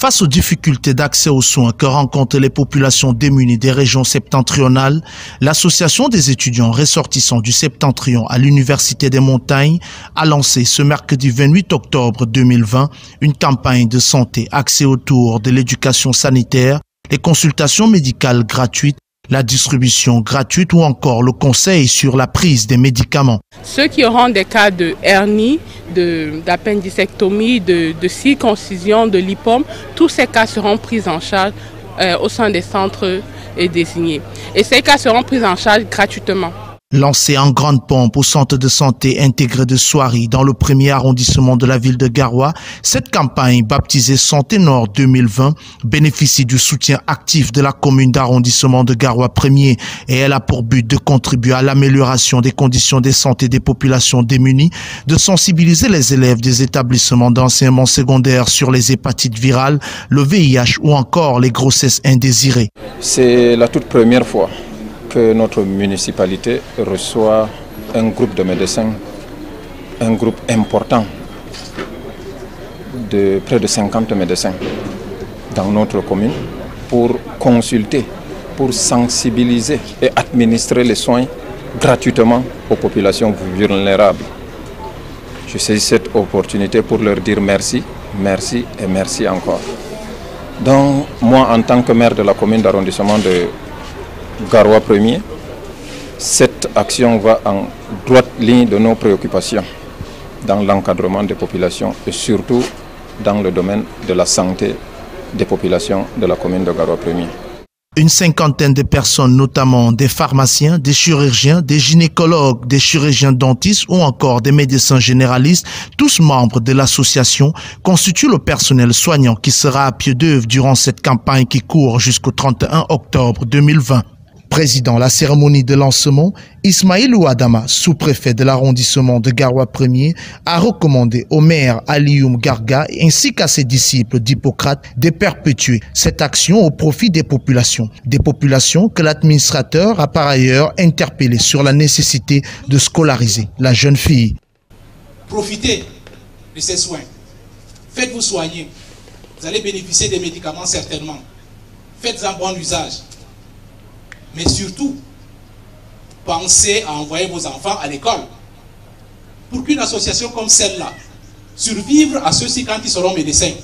Face aux difficultés d'accès aux soins que rencontrent les populations démunies des régions septentrionales, l'Association des étudiants ressortissants du Septentrion à l'Université des Montagnes a lancé ce mercredi 28 octobre 2020 une campagne de santé axée autour de l'éducation sanitaire, les consultations médicales gratuites, la distribution gratuite ou encore le conseil sur la prise des médicaments. Ceux qui auront des cas de hernie, d'appendicectomie, de circoncision, de lipome, tous ces cas seront pris en charge au sein des centres désignés. Et ces cas seront pris en charge gratuitement. Lancé en grande pompe au centre de santé intégré de Soiry dans le premier arrondissement de la ville de Garoua, cette campagne baptisée Santé Nord 2020 bénéficie du soutien actif de la commune d'arrondissement de Garoua 1er et elle a pour but de contribuer à l'amélioration des conditions de santé des populations démunies, de sensibiliser les élèves des établissements d'enseignement secondaire sur les hépatites virales, le VIH ou encore les grossesses indésirées. C'est la toute première fois que notre municipalité reçoit un groupe de médecins, un groupe important de près de 50 médecins dans notre commune pour consulter, pour sensibiliser et administrer les soins gratuitement aux populations vulnérables. Je saisis cette opportunité pour leur dire merci, merci et merci encore. Donc moi, en tant que maire de la commune d'arrondissement de Garoua 1er, cette action va en droite ligne de nos préoccupations dans l'encadrement des populations et surtout dans le domaine de la santé des populations de la commune de Garoua 1er. Une cinquantaine de personnes, notamment des pharmaciens, des chirurgiens, des gynécologues, des chirurgiens dentistes ou encore des médecins généralistes, tous membres de l'association, constituent le personnel soignant qui sera à pied d'œuvre durant cette campagne qui court jusqu'au 31 octobre 2020. Président la cérémonie de lancement, Ismaël Ouadama, sous-préfet de l'arrondissement de Garoua 1er, a recommandé au maire Alioum Garga ainsi qu'à ses disciples d'Hippocrate de perpétuer cette action au profit des populations que l'administrateur a par ailleurs interpellées sur la nécessité de scolariser la jeune fille. Profitez de ces soins, faites-vous soigner, vous allez bénéficier des médicaments certainement, faites-en bon usage. Mais surtout, pensez à envoyer vos enfants à l'école. Pour qu'une association comme celle-là survive à ceux-ci quand ils seront médecins,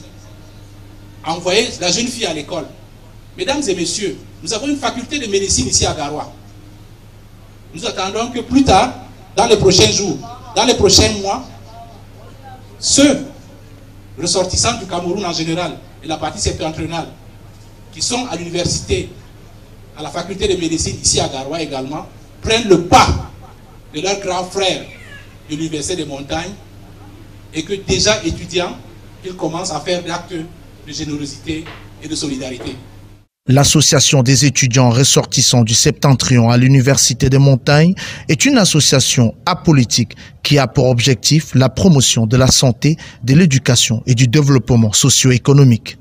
envoyez la jeune fille à l'école. Mesdames et messieurs, nous avons une faculté de médecine ici à Garoua. Nous attendons que plus tard, dans les prochains jours, dans les prochains mois, ceux ressortissants du Cameroun en général et la partie septentrionale qui sont à l'université, à la faculté de médecine ici à Garoua également, prennent le pas de leurs grands frères de l'Université des Montagnes et que déjà étudiants, ils commencent à faire d'actes de générosité et de solidarité. L'Association des étudiants ressortissants du Septentrion à l'Université des Montagnes est une association apolitique qui a pour objectif la promotion de la santé, de l'éducation et du développement socio-économique.